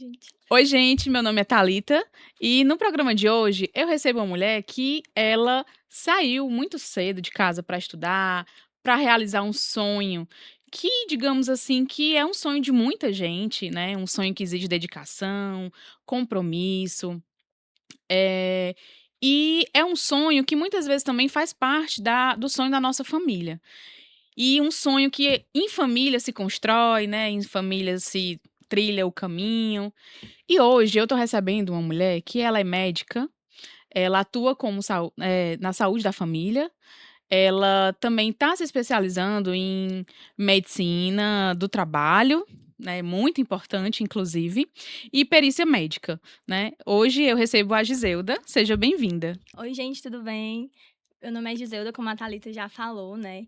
gente. Oi, gente, meu nome é Thalita e no programa de hoje eu recebo uma mulher que ela saiu muito cedo de casa para estudar, para realizar um sonho que, digamos assim, que é um sonho de muita gente, né? Um sonho que exige dedicação, compromisso, eh, e é um sonho que muitas vezes também faz parte do sonho da nossa família. E um sonho que em família se constrói, né? Em família se trilha o caminho. E hoje eu tô recebendo uma mulher que ela é médica, ela atua como na saúde da família, ela também está se especializando em medicina do trabalho, né, muito importante inclusive, e perícia médica, né. Hoje eu recebo a Giselda, seja bem-vinda. Oi, gente, tudo bem? Meu nome é Giselda, como a Thalita já falou, né?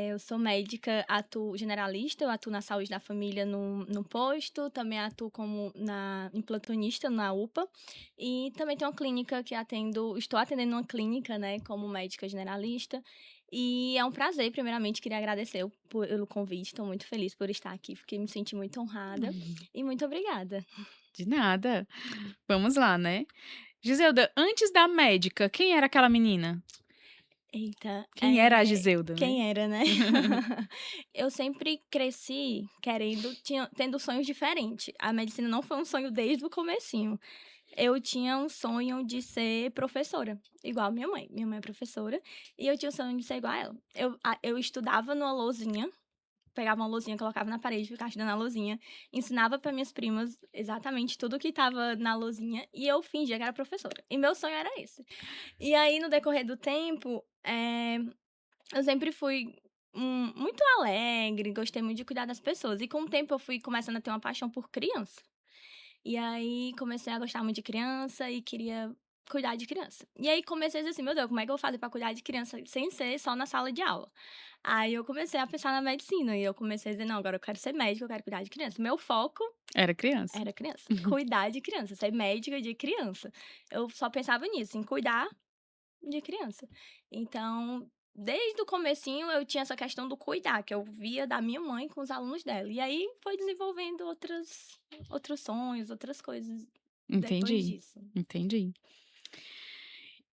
Eu sou médica, atuo generalista, eu atuo na saúde da família no posto, também atuo em plantonista na UPA, e também tenho uma clínica estou atendendo uma clínica, né, como médica generalista, e é um prazer, primeiramente, queria agradecer pelo convite, estou muito feliz por estar aqui, porque me senti muito honrada, e muito obrigada. De nada, vamos lá, né. Giselda, antes da médica, quem era aquela menina? Eita, Quem era a Giselda, né? quem era, né? Eu sempre cresci tendo sonhos diferentes. A medicina não foi um sonho desde o comecinho. Eu tinha um sonho de ser professora, igual minha mãe. Minha mãe é professora, e eu tinha o sonho de ser igual a ela. Eu estudava numa lousinha, pegava uma lousinha, colocava na parede, ficava estudando a lousinha, ensinava para minhas primas exatamente tudo que estava na lousinha, e eu fingia que era professora. E meu sonho era esse. E aí, no decorrer do tempo, eu sempre fui, muito alegre, gostei muito de cuidar das pessoas. E com o tempo eu fui começando a ter uma paixão por criança. E aí comecei a gostar muito de criança e queria cuidar de criança. E aí comecei a dizer assim: "Meu Deus, como é que eu vou fazer pra cuidar de criança sem ser só na sala de aula?". Aí eu comecei a pensar na medicina e eu comecei a dizer: "Não, agora eu quero ser médica, eu quero cuidar de criança". Meu foco Era criança. era criança, cuidar de criança, ser médica de criança. Eu só pensava nisso, em cuidar de criança. Então, desde o comecinho eu tinha essa questão do cuidar, que eu via da minha mãe com os alunos dela. E aí foi desenvolvendo outros sonhos, outras coisas depois Entendi, disso. entendi.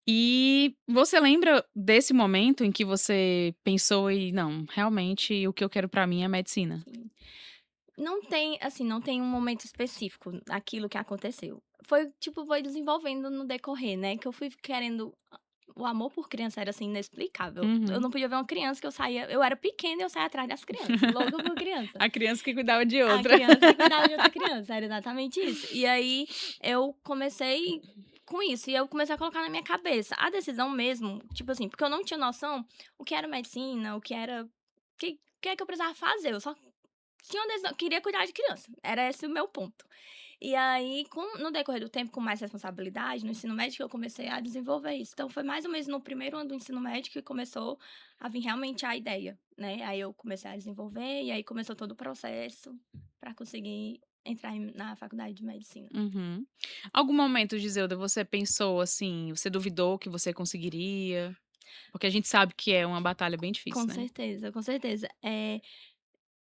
E você lembra desse momento em que você pensou e: "Não, realmente o que eu quero pra mim é medicina"? Sim. Não tem um momento específico aquilo que aconteceu. Foi desenvolvendo no decorrer, né, que eu fui querendo o amor por criança era, assim, inexplicável. Eu Uhum. não podia ver uma criança que eu era pequena e eu saía atrás das crianças, louca por criança. A criança que cuidava de A outra. criança que cuidava de outra criança, era exatamente isso. E aí, eu comecei com isso, e eu comecei a colocar na minha cabeça. A decisão mesmo, tipo assim, porque eu não tinha noção o que era medicina, o que é que eu precisava fazer, eu só tinha uma decisão queria cuidar de criança, era esse o meu ponto. E aí, no decorrer do tempo, com mais responsabilidade, no ensino médio, eu comecei a desenvolver isso. Então, foi mais ou menos no primeiro ano do ensino médio que começou a vir realmente a ideia, né. Aí eu comecei a desenvolver, e aí começou todo o processo para conseguir entrar na faculdade de medicina. Uhum. Algum momento, Giselda, você pensou assim, você duvidou que você conseguiria? Porque a gente sabe que é uma batalha bem difícil, Com né. certeza, com certeza.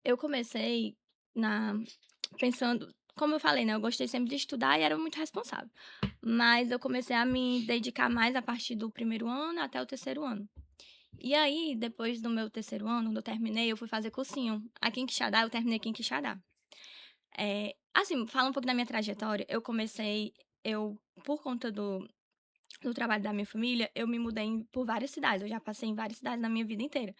Eu comecei na pensando como eu falei, né, eu gostei sempre de estudar e era muito responsável. Mas eu comecei a me dedicar mais a partir do primeiro ano até o terceiro ano. E aí, depois do meu terceiro ano, quando eu terminei, eu fui fazer cursinho. Aqui em Quixadá, eu terminei aqui em Quixadá. Assim, fala um pouco da minha trajetória. Por conta do trabalho da minha família, eu me mudei por várias cidades. Eu já passei em várias cidades na minha vida inteira.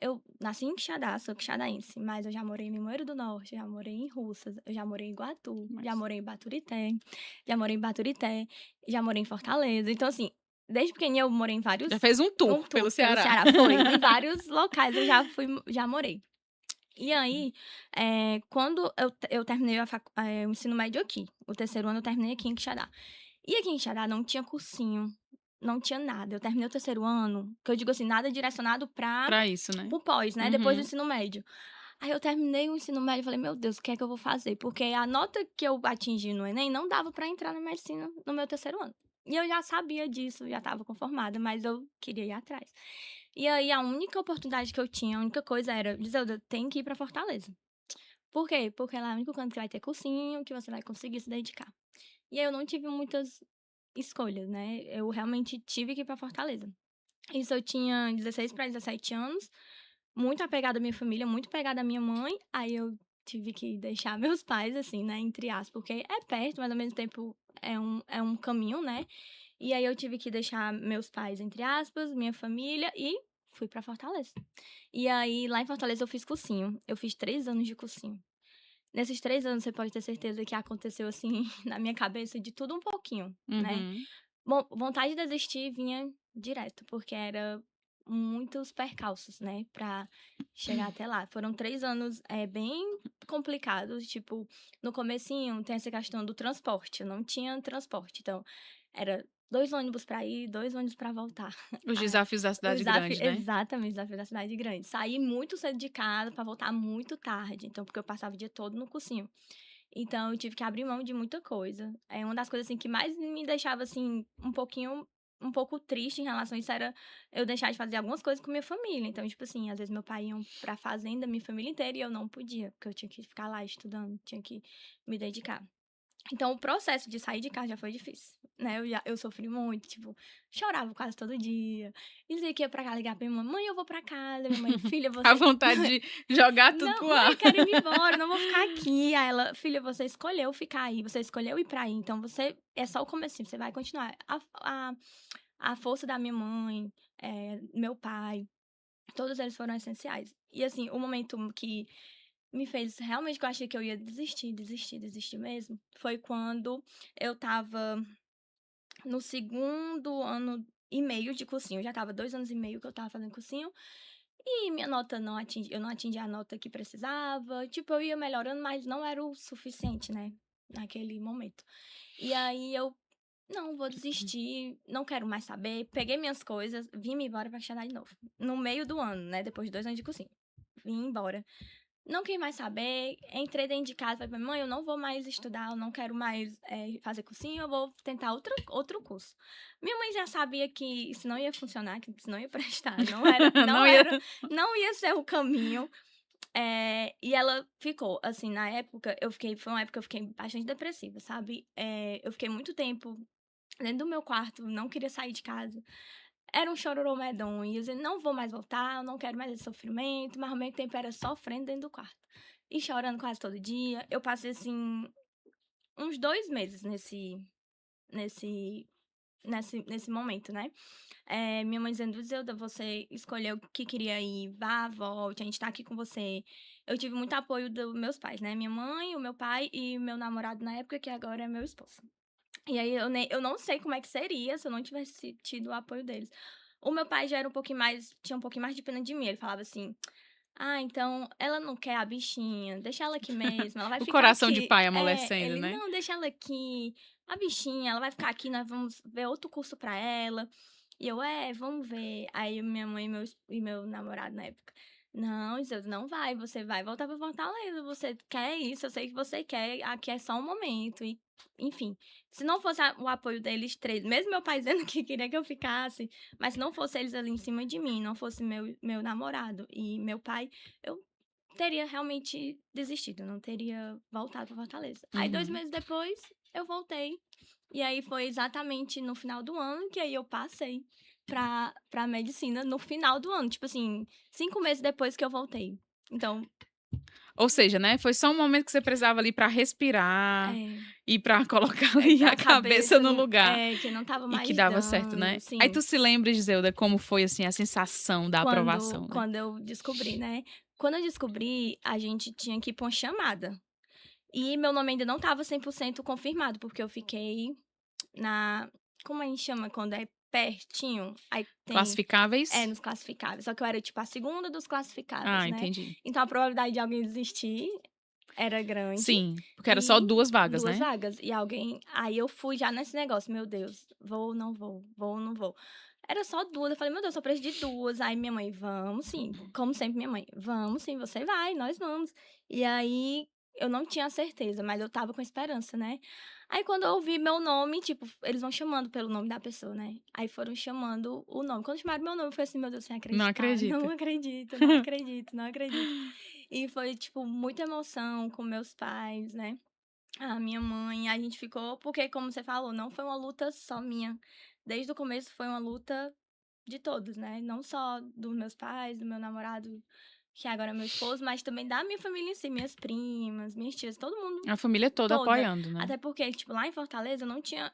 Eu nasci em Quixadá, sou quixadaense, mas eu já morei em Limoeiro do Norte, já morei em Russas, eu já morei em Iguatu, já Mas morei em Baturité, já morei em Fortaleza. Então, assim, desde pequenininha eu morei em já vários fez um um tour pelo tour pelo Ceará. Ceará. Foi, em vários locais eu já morei. E aí, quando eu terminei o ensino médio aqui, o terceiro ano eu terminei aqui em Quixadá. E aqui em Quixadá não tinha cursinho, não tinha nada. Eu terminei o terceiro ano, que eu digo assim, nada direcionado Pra isso, né. para o pós, né, depois do Uhum. ensino médio. Aí eu terminei o ensino médio e falei: "Meu Deus, o que é que eu vou fazer?", porque a nota que eu atingi no Enem não dava para entrar na medicina no meu terceiro ano. E eu já sabia disso, já estava conformada, mas eu queria ir atrás. E aí a única oportunidade que eu tinha, a única coisa era: "Isolda, tem que ir para Fortaleza". Por quê? Porque lá é o único canto que vai ter cursinho, que você vai conseguir se dedicar. E aí eu não tive muitas escolhas, né, eu realmente tive que ir pra Fortaleza. Isso eu tinha 16 para 17 anos, muito apegada à minha família, muito apegada à minha mãe, aí eu tive que deixar meus pais, assim, né, entre aspas, porque é perto, mas ao mesmo tempo é um caminho, né. E aí eu tive que deixar meus pais, entre aspas, minha família e fui pra Fortaleza. E aí lá em Fortaleza eu fiz cursinho, eu fiz 3 anos de cursinho. Nesses 3 anos você pode ter certeza que aconteceu, assim, na minha cabeça de tudo um pouquinho, né. Uhum. Bom, vontade de desistir vinha direto, porque era muitos percalços, né, pra chegar até lá. Foram 3 anos, bem complicados, tipo, no comecinho tem essa questão do transporte, eu não tinha transporte, então era 2 ônibus pra ir, 2 ônibus pra voltar. Os Ah, desafios da o cidade desafio grande, né? exatamente, o desafio da cidade grande. Sair muito cedo de casa pra voltar muito tarde, então porque eu passava o dia todo no cursinho. Então eu tive que abrir mão de muita coisa. É uma das coisas, assim, que mais me deixava, assim, um pouco triste em relação a isso era eu deixar de fazer algumas coisas com minha família. Então, tipo assim, às vezes meu pai iam pra fazenda, minha família inteira, e eu não podia, porque eu tinha que ficar lá estudando, tinha que me dedicar. Então o processo de sair de casa já foi difícil, né, eu sofri muito, tipo, chorava quase todo dia, dizia que ia pra casa, ligar pra minha mãe: "Mãe, eu vou pra casa", minha mãe: "Filha, A você vontade de jogar tudo não, pro mãe, ar. eu quero ir embora, não vou ficar aqui". Aí ela: "Filha, você escolheu ficar aí, você escolheu ir pra aí, então você é só o comecinho, você vai continuar". A força da minha mãe, meu pai, todos eles foram essenciais. E assim, o momento que me fez realmente que eu achei que eu ia desistir, desistir, desistir mesmo, foi quando eu estava no segundo ano e meio de cursinho, já estava 2 anos e meio que eu estava fazendo cursinho, e minha nota não atingi eu não atingi a nota que precisava, tipo, eu ia melhorando, mas não era o suficiente, né, naquele momento. E aí eu: "Não, vou desistir, não quero mais saber", peguei minhas coisas, vim-me embora pra Quixadá de novo, no meio do ano, né, depois de 2 anos de cursinho. Vim embora. Não quis mais saber, entrei dentro de casa, falei pra minha mãe: "Eu não vou mais estudar, eu não quero mais, fazer cursinho, eu vou tentar outro curso". Minha mãe já sabia que isso não ia funcionar, que isso não ia prestar, não era Não não ia. era não ia ser o caminho, e ela ficou, assim, na época foi uma época que eu fiquei bastante depressiva, sabe. Eu fiquei muito tempo dentro do meu quarto, não queria sair de casa. Era um chororô medonho, e eu dizia: "Não vou mais voltar, eu não quero mais esse sofrimento", mas ao mesmo tempo era sofrendo dentro do quarto. E chorando quase todo dia. Eu passei, assim, uns 2 meses nesse nesse momento, né. Minha mãe dizendo: "Zilda, você escolheu que queria ir, vá, volte, a gente tá aqui com você". Eu tive muito apoio dos meus pais, né, minha mãe, o meu pai e meu namorado na época, que agora é meu esposo. E aí eu não sei como é que seria se eu não tivesse tido o apoio deles. O meu pai já era um pouquinho mais tinha um pouquinho mais de pena de mim, ele falava assim: "Ah, então ela não quer a bichinha, deixa ela aqui mesmo, ela vai O ficar coração de aqui". pai amolecendo, Ele: né? "Não, deixa ela aqui, a bichinha, ela vai ficar aqui, nós vamos ver outro curso pra ela". E eu: "É, vamos ver". Aí minha mãe e meu namorado na época: "Não, Isolda, não vai, você vai voltar pra Fortaleza, você quer isso, eu sei que você quer, aqui é só um momento", e enfim. Se não fosse o apoio deles 3, mesmo meu pai dizendo que queria que eu ficasse, mas se não fosse eles ali em cima de mim, não fosse meu namorado e meu pai, eu teria realmente desistido, não teria voltado para Fortaleza. Aí 2 Uhum. meses depois, eu voltei, e aí foi exatamente no final do ano que aí eu passei pra medicina no final do ano, tipo assim, 5 meses depois que eu voltei. Então, Ou seja, né, foi só um momento que você precisava ali pra respirar é, e pra colocar ali a a cabeça cabeça no não lugar que não estava e que mais dava certo, dando, né. Aí sim. tu se lembra, Zeuda, como foi, assim, a sensação da Quando aprovação, né? quando eu descobri, né. Quando eu descobri, a gente tinha que ir pra uma chamada. E meu nome ainda não estava 100% confirmado, porque eu fiquei na como a gente chama quando é pertinho? Aí tem Classificáveis? nos classificáveis, só que eu era, tipo, a segunda dos classificáveis, Ah, né. entendi. Então a probabilidade de alguém desistir era grande Sim, porque era só e 2 vagas, 2 né? vagas. E alguém aí eu fui já nesse negócio: "Meu Deus, vou, não vou, vou, não vou". Era só 2, eu falei: "Meu Deus, só preciso de 2". Aí minha mãe: "Vamos sim", como sempre minha mãe: "Vamos sim, você vai, nós vamos". E aí eu não tinha certeza, mas eu estava com esperança, né. Aí quando eu ouvi meu nome, tipo, eles vão chamando pelo nome da pessoa, né. Aí foram chamando o nome. Quando chamaram meu nome, eu falei assim: "Meu Deus, sem Não acreditar, não acredita. acredito, não acredito, não acredito". E foi, tipo, muita emoção com meus pais, né, a minha mãe, a gente ficou porque como você falou, não foi uma luta só minha. Desde o começo foi uma luta de todos, né, não só dos meus pais, do meu namorado, que agora é meu esposo, mas também da minha família em si, minhas primas, minhas tias, todo mundo A família toda toda. apoiando, né. Até porque, tipo, lá em Fortaleza eu não tinha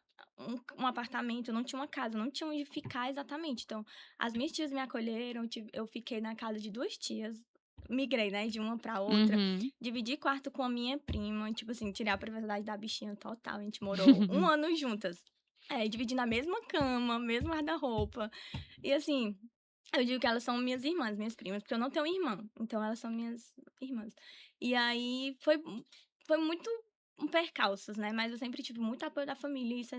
um apartamento, eu não tinha uma casa, eu não tinha onde ficar exatamente. Então, as minhas tias me acolheram, eu fiquei na casa de 2 tias, migrei, né, de uma pra outra, Uhum. dividi quarto com a minha prima, tipo assim, tirei a privacidade da bichinha total, a gente morou 1 ano juntas. É, dividindo a mesma cama, mesmo guarda-roupa. E assim, eu digo que elas são minhas irmãs, minhas primas, porque eu não tenho irmã, então elas são minhas irmãs. E aí foi muito um percalços, né, mas eu sempre tive muito apoio da família, e isso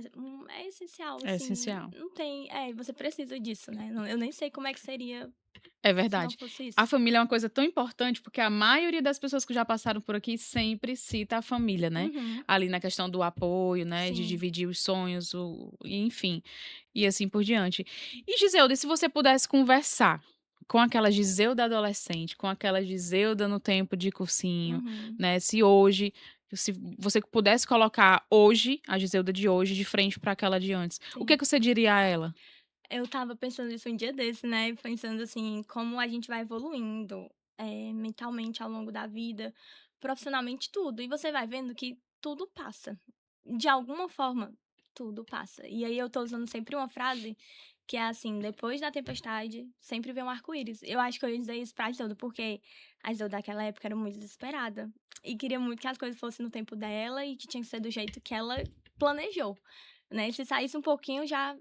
é essencial, É assim, essencial. não tem você precisa disso, né, eu nem sei como é que seria É se não verdade. fosse A isso. família é uma coisa tão importante, porque a maioria das pessoas que já passaram por aqui sempre cita a família, né. Uhum, Ali na questão do apoio, né, de sim. dividir os sonhos, e enfim, e assim por diante. E Giseuda, e se você pudesse conversar com aquela Giseuda adolescente, com aquela Giseuda no tempo de cursinho, Uhum, né, se você pudesse colocar hoje, a Giseuda de hoje, de frente para aquela de antes, o sim. que você diria a ela? Eu estava pensando isso um dia desse, né, pensando assim, como a gente vai evoluindo, mentalmente ao longo da vida, profissionalmente, tudo. E você vai vendo que tudo passa. De alguma forma, tudo passa. E aí eu tô usando sempre uma frase que é assim: depois da tempestade, sempre vem um arco-íris. Eu acho que eu ia dizer isso pra Isolda, porque a Isolda daquela época era muito desesperada. E queria muito que as coisas fossem no tempo dela e que tinha que ser do jeito que ela planejou. Né? Se saísse um pouquinho, já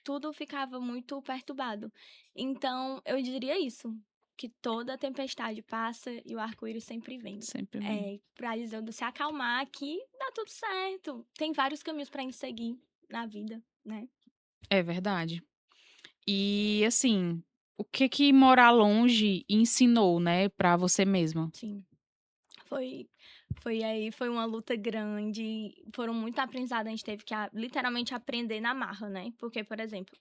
tudo ficava muito perturbado. Então, eu diria isso, que toda tempestade passa e o arco-íris sempre vem. Sempre vem. Pra Isolda se acalmar que dá tudo certo. Tem vários caminhos pra gente seguir na vida, né. É verdade. E assim, o que que morar longe ensinou, né, pra você mesma? Sim, foi foi uma luta grande, foram muito aprendizados, a gente teve que literalmente aprender na marra, né. Porque, por exemplo,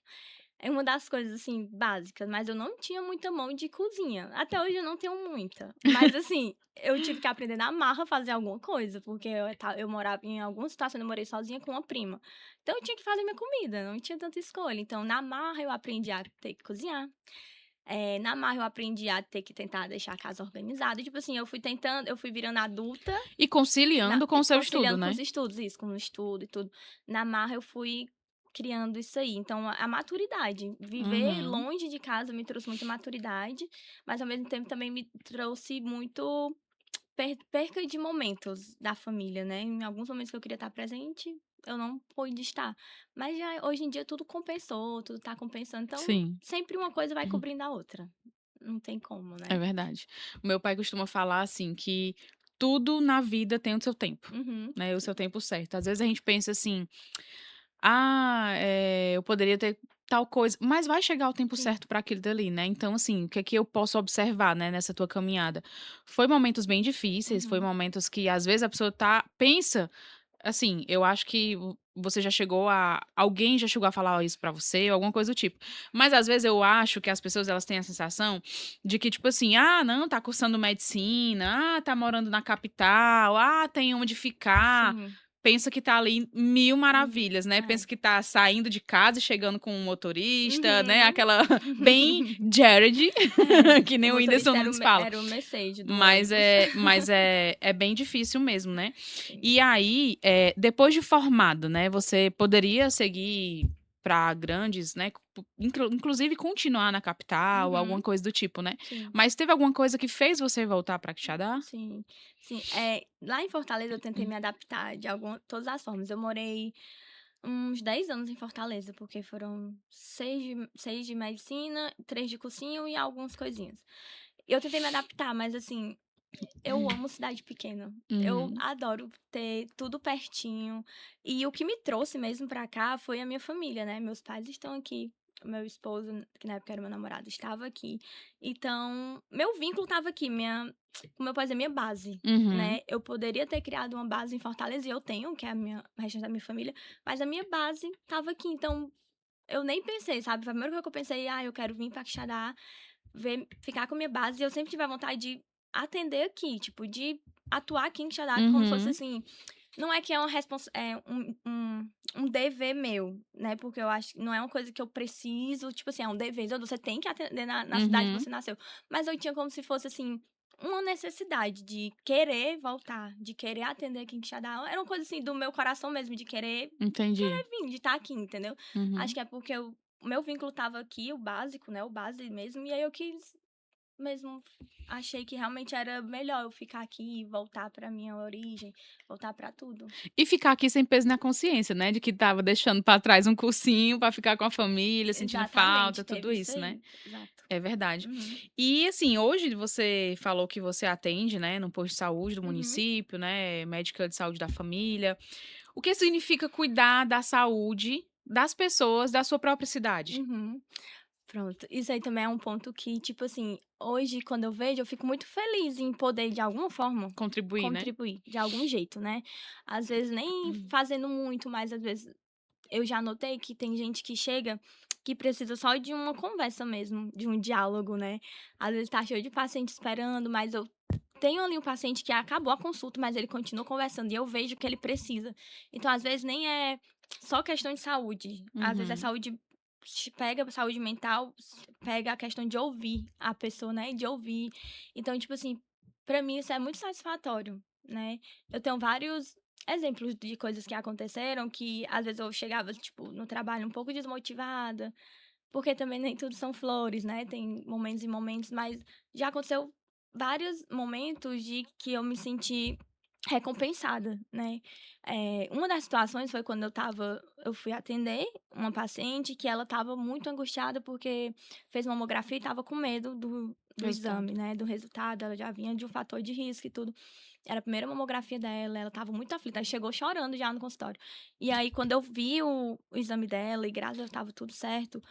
é uma das coisas, assim, básicas, mas eu não tinha muita mão de cozinha. Até hoje eu não tenho muita. Mas, assim, eu tive que aprender na marra a fazer alguma coisa, porque eu morava em algumas situações, eu morei sozinha com uma prima. Então eu tinha que fazer minha comida, não tinha tanta escolha. Então, na marra eu aprendi a ter que cozinhar. Na marra eu aprendi a ter que tentar deixar a casa organizada. E, tipo assim, eu fui virando adulta E conciliando com o e seu estudo, conciliando com né? os estudos, isso, com o estudo e tudo. Na marra eu fui criando isso aí. Então, a maturidade, viver Uhum. longe de casa me trouxe muita maturidade, mas ao mesmo tempo também me trouxe muito perca de momentos da família, né. Em alguns momentos que eu queria estar presente, eu não pude estar. Mas já hoje em dia tudo compensou, tudo tá compensando, então Sim, sempre uma coisa vai cobrindo a outra. Não tem como, é né. verdade. O meu pai costuma falar, assim, que tudo na vida tem o seu tempo, Uhum. né, o seu Sim, tempo certo. Às vezes a gente pensa assim: "Ah, eu poderia ter tal coisa", mas vai chegar o tempo sim. certo para aquilo dali, né. Então, assim, o que é que eu posso observar, né, nessa tua caminhada? Foi momentos bem difíceis, foi Uhum. momentos que às vezes a pessoa pensa. Assim, eu acho que você já chegou a alguém já chegou a falar isso pra você ou alguma coisa do tipo. Mas às vezes eu acho que as pessoas elas têm a sensação de que tipo assim: "Ah, não, tá cursando medicina, ah, tá morando na capital, ah, tem onde ficar". Sim. Pensa que tá ali em mil Hum, maravilhas, né, é. pensa que tá saindo de casa e chegando com um motorista, né, Uhum. aquela bem Jared, É, que o nem o Whindersson motorista Nunes fala. era o Mercedes do Mas ônibus. é bem difícil mesmo, né. Sim. E aí, depois de formado, né, você poderia seguir para grandes, né, inclusive continuar na capital, alguma Uhum. coisa do tipo, né. Sim. Mas teve alguma coisa que fez você voltar para Quixadá? Sim, sim. Lá em Fortaleza eu tentei me adaptar de todas as formas. Eu morei uns 10 anos em Fortaleza, porque foram 6 de medicina, 3 de cursinho e algumas coisinhas. Eu tentei me adaptar, mas assim, eu amo cidade pequena. Eu Uhum, adoro ter tudo pertinho. E o que me trouxe mesmo pra cá foi a minha família, né? Meus pais estão aqui. O meu esposo, que na época era meu namorado, estava aqui. Então, meu vínculo estava aqui. Como eu posso dizer, minha base. uhum. Né? Eu poderia ter criado uma base em Fortaleza, e eu tenho, que é o restante da minha família, mas a minha base estava aqui. Então, eu nem pensei, sabe? Foi a primeira coisa que eu pensei, eu quero vir pra Quixadá, ficar com a minha base. E eu sempre tive a vontade de atender aqui, tipo, de atuar aqui em Quixadá como se fosse Uhum. assim. Não é que é uma um dever meu, né? Porque eu acho que não é uma coisa que eu preciso, tipo assim, é um dever. Você tem que atender na cidade que Uhum. você nasceu. Mas eu tinha como se fosse assim. Uma necessidade de querer voltar, de querer atender aqui em Quixadá. Era uma coisa assim do meu coração mesmo, de Entendi. querer vir, de estar aqui, entendeu? Acho Uhum. que é porque o meu vínculo tava aqui, o básico, né? O base mesmo. E aí eu quis mesmo achei que realmente era melhor eu ficar aqui, voltar pra minha origem, voltar pra tudo. E ficar aqui sem peso na consciência, né, de que estava deixando pra trás um cursinho pra ficar com a família, sentindo Exatamente, falta, tudo teve isso isso, né. aí. Exato. É verdade. Uhum, E, assim, hoje você falou que você atende, né, no posto de saúde do uhum, município, né, médica de saúde da família. O que significa cuidar da saúde das pessoas da sua própria cidade? uhum. Pronto, isso aí também é um ponto que, tipo assim, hoje quando eu vejo, eu fico muito feliz em poder, de alguma forma, Contribuir, né? contribuir, de algum jeito, né. Às vezes nem fazendo muito, mas às vezes eu já notei que tem gente que chega que precisa só de uma conversa mesmo, de um diálogo, né. Às vezes tá cheio de paciente esperando, mas eu tenho ali um paciente que acabou a consulta, mas ele continua conversando e eu vejo que ele precisa. Então, às vezes, nem é só questão de saúde. Às vezes é Uhum. saúde. Pega a saúde mental, pega a questão de ouvir a pessoa, né? De ouvir. Então, tipo assim, pra mim isso é muito satisfatório, né? Eu tenho vários exemplos de coisas que aconteceram que às vezes eu chegava, tipo, no trabalho um pouco desmotivada, porque também nem tudo são flores, né, tem momentos e momentos, mas já aconteceu vários momentos de que eu me senti recompensada, né. Uma das situações foi quando eu fui atender uma paciente que ela estava muito angustiada, porque fez mamografia e estava com medo do Resultado. exame, né, do resultado, ela já vinha de um fator de risco e tudo. Era a primeira mamografia dela, ela estava muito aflita, aí chegou chorando já no consultório. E aí quando eu vi o exame dela e graças a Deus estava tudo certo,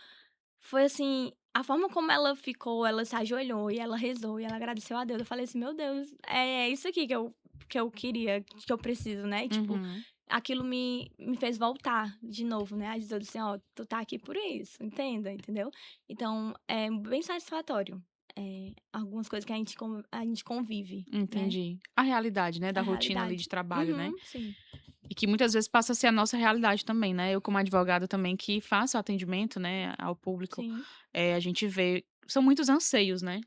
foi assim, a forma como ela ficou, ela se ajoelhou e ela rezou e ela agradeceu a Deus. Eu falei assim: "Meu Deus, é isso aqui que eu queria, que eu preciso", né. E, tipo, Uhum. aquilo me fez voltar de novo, né, a dizer assim: "Ó, tu tá aqui por isso, entenda", entendeu. Então é bem satisfatório, algumas coisas que a gente convive, né, Entendi. A realidade, né, a da rotina ali de realidade. trabalho, né? Uhum, sim. E que muitas vezes passa a ser a nossa realidade também, né? Eu como advogada também que faço atendimento, né, ao público, Sim, a gente vê são muitos anseios, né,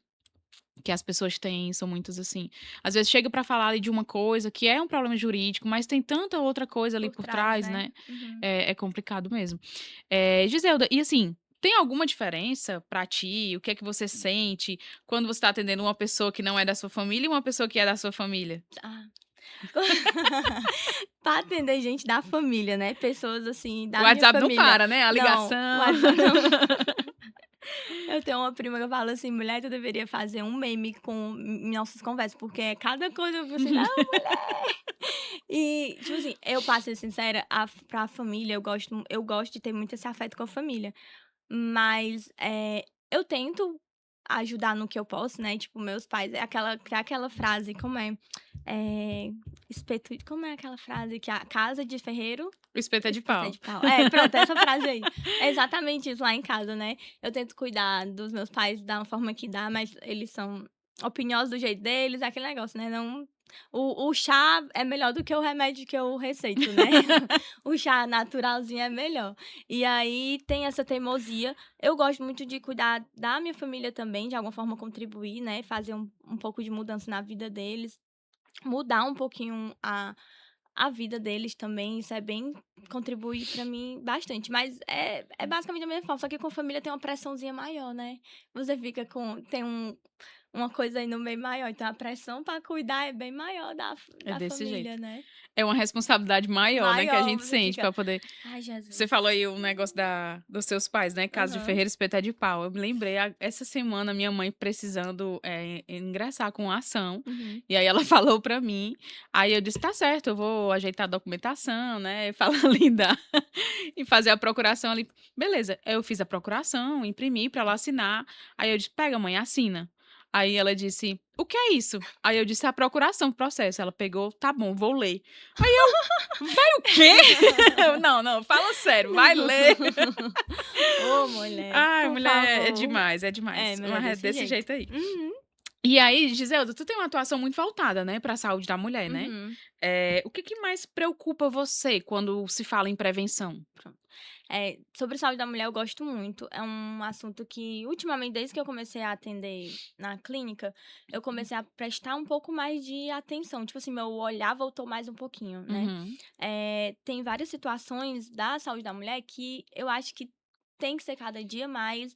que as pessoas têm, são muitos assim, às vezes chega pra falar ali de uma coisa que é um problema jurídico, mas tem tanta outra coisa ali por por trás, trás, né. né, Uhum. é complicado mesmo. Giselda, e assim, tem alguma diferença pra ti? O que é que você sente quando você tá atendendo uma pessoa que não é da sua família e uma pessoa que é da sua família? Ah. Pra atender gente da família, né, pessoas, assim, O da minha WhatsApp não família. para, né, a Não, o ligação. WhatsApp não. Eu tenho uma prima que eu falo assim: "Mulher, tu deveria fazer um meme com nossas conversas, porque é cada coisa eu fico assim: 'Não, mulher'". E, tipo assim, eu pra ser sincera, pra família eu gosto de ter muito esse afeto com a família. Mas, eu tento ajudar no que eu posso, né, tipo, meus pais é aquela frase, como é? Como é aquela frase que a casa de ferreiro, O espeto é de espeta pau. de pau. É, pronto, essa frase aí. É exatamente isso lá em casa, né. Eu tento cuidar dos meus pais da forma que dá, mas eles são opiniosos do jeito deles, é aquele negócio, né, não o chá é melhor do que o remédio que eu receito, né. O chá naturalzinho é melhor. E aí tem essa teimosia. Eu gosto muito de cuidar da minha família também, de alguma forma contribuir, né, fazer um pouco de mudança na vida deles, mudar um pouquinho a vida deles também, isso é bem contribui pra mim bastante, mas é basicamente a mesma forma, só que com família tem uma pressãozinha maior, né. Você fica tem uma coisa aí no meio maior, então a pressão pra cuidar é bem maior É da desse família, jeito. né. É uma responsabilidade maior, né, que a Maior, gente você sente fica: pra poder. "Ai, Você Jesus". falou aí o negócio dos seus pais, né, casa de Aham. ferreiro, espeto é de pau. Eu me lembrei, essa semana, minha mãe precisando, ingressar com a ação, Uhum. e aí ela falou pra mim, aí eu disse: "Tá certo, eu vou ajeitar a documentação, né, falar ali e fazer a procuração ali". Beleza, eu fiz a procuração, imprimi pra ela assinar, aí eu disse: "Pega mãe, assina". Aí ela disse: "O que é isso?". Aí eu disse: "A procuração do processo". Ela pegou: "Tá bom, vou ler". Aí eu: "Vai o quê?". "Não, não, fala sério, vai ler". Ô, mulher, Ai, por mulher, é favor. demais, é É, demais. mulher, Mas é desse desse jeito. jeito aí. Uhum. E aí, Giselda, tu tem uma atuação muito voltada, né, para a saúde da mulher, né? Uhum. O que que mais preocupa você quando se fala em prevenção? Pronto. Sobre saúde da mulher eu gosto muito. É um assunto que, ultimamente, desde que eu comecei a atender na clínica, eu comecei a prestar um pouco mais de atenção. Tipo assim, meu olhar voltou mais um pouquinho, né? Uhum, Tem várias situações da saúde da mulher que eu acho que tem que ser cada dia mais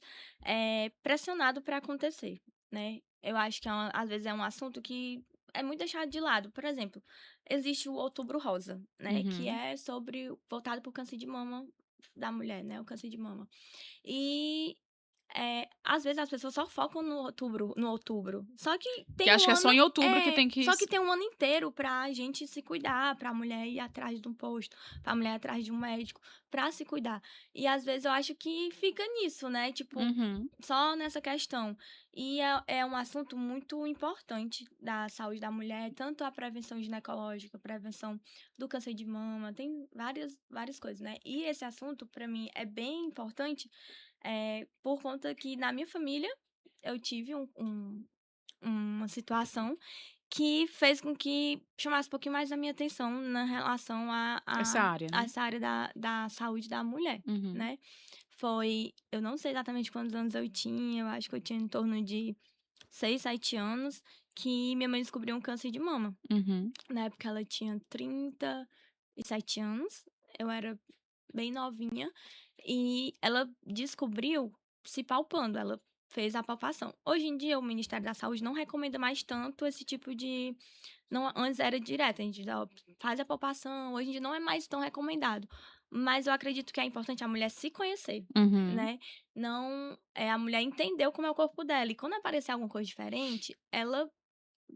pressionado para acontecer, né? Eu acho que, às vezes, é um assunto que é muito deixado de lado. Por exemplo, existe o Outubro Rosa, né? Que uhum. é voltado para o câncer de mama da mulher, né? O câncer de mama. E às vezes as pessoas só focam no outubro. Só que Que tem acho um que é só ano. em outubro que tem que Só que tem um ano inteiro pra gente se cuidar, pra mulher ir atrás de um posto, pra mulher ir atrás de um médico, pra se cuidar. E às vezes eu acho que fica nisso, né? Tipo, Uhum. só nessa questão. E é um assunto muito importante da saúde da mulher, tanto a prevenção ginecológica, a prevenção do câncer de mama, tem várias coisas, né? E esse assunto, pra mim, é bem importante por conta que na minha família eu tive uma situação que fez com que chamasse um pouquinho mais a minha atenção na relação Essa área, a né? essa área da saúde da mulher, Uhum, né? Eu não sei exatamente quantos anos eu tinha, eu acho que eu tinha em torno de 6, 7 anos, que minha mãe descobriu um câncer de mama. uhum, Na época ela tinha 37 anos, eu era bem novinha, e ela descobriu se palpando, ela fez a palpação. Hoje em dia, o Ministério da Saúde não recomenda mais tanto esse tipo de. Não, antes era direto, a gente faz a palpação, hoje em dia não é mais tão recomendado. Mas eu acredito que é importante a mulher se conhecer, uhum. né? Não, a mulher entender como é o corpo dela. E quando aparecer alguma coisa diferente, ela